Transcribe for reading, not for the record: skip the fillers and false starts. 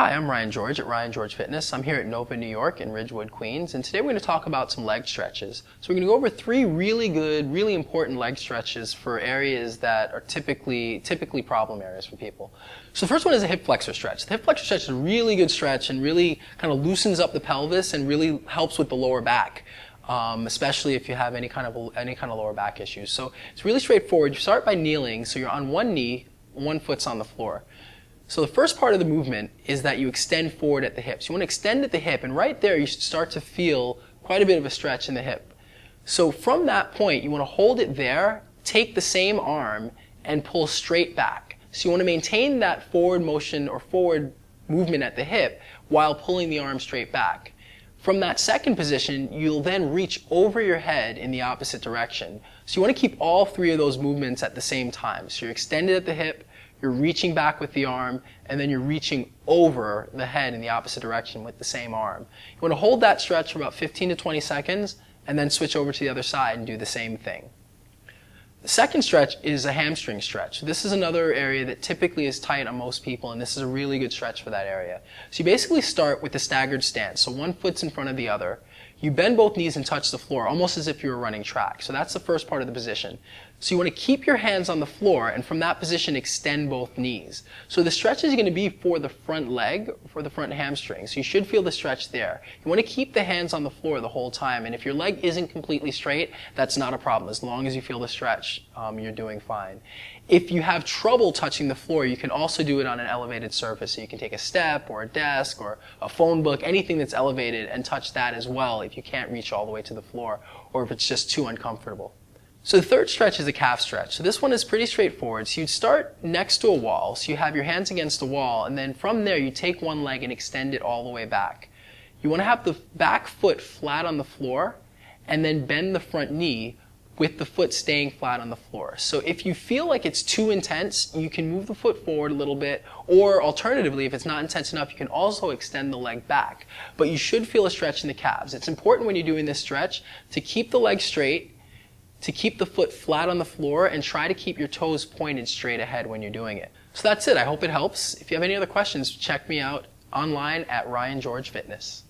Hi, I'm Ryan George at Ryan George Fitness. I'm here at Nova, New York in Ridgewood, Queens, and today we're going to talk about some leg stretches. So we're going to go over three really good, really important leg stretches for areas that are typically problem areas for people. So the first one is a hip flexor stretch. The hip flexor stretch is a really good stretch and really kind of loosens up the pelvis and really helps with the lower back. Especially if you have any kind of lower back issues. So it's really straightforward. You start by kneeling, so you're on one knee, one foot's on the floor. So the first part of the movement is that you extend forward at the hips. You want to extend at the hip, and right there you should start to feel quite a bit of a stretch in the hip. So from that point, you want to hold it there, take the same arm, and pull straight back. So you want to maintain that forward motion or forward movement at the hip while pulling the arm straight back. From that second position, you'll then reach over your head in the opposite direction. So you want to keep all three of those movements at the same time. So you're extended at the hip, you're reaching back with the arm, and then you're reaching over the head in the opposite direction with the same arm. You want to hold that stretch for about 15 to 20 seconds, and then switch over to the other side and do the same thing. The second stretch is a hamstring stretch. This is another area that typically is tight on most people, and this is a really good stretch for that area. So you basically start with the staggered stance. So one foot's in front of the other. You bend both knees and touch the floor, almost as if you were running track. So that's the first part of the position. So you want to keep your hands on the floor, and from that position, extend both knees. So the stretch is going to be for the front leg, for the front hamstring. So you should feel the stretch there. You want to keep the hands on the floor the whole time, and if your leg isn't completely straight, that's not a problem. As long as you feel the stretch, you're doing fine. If you have trouble touching the floor, you can also do it on an elevated surface. So you can take a step or a desk or a phone book, anything that's elevated, and touch that as well if you can't reach all the way to the floor or if it's just too uncomfortable. So the third stretch is a calf stretch. So this one is pretty straightforward. So you'd start next to a wall. So you have your hands against the wall, and then from there you take one leg and extend it all the way back. You want to have the back foot flat on the floor and then bend the front knee with the foot staying flat on the floor. So if you feel like it's too intense, you can move the foot forward a little bit, or alternatively, if it's not intense enough, you can also extend the leg back. But you should feel a stretch in the calves. It's important when you're doing this stretch to keep the leg straight, to keep the foot flat on the floor, and try to keep your toes pointed straight ahead when you're doing it. So that's it. I hope it helps. If you have any other questions, check me out online at Ryan George Fitness.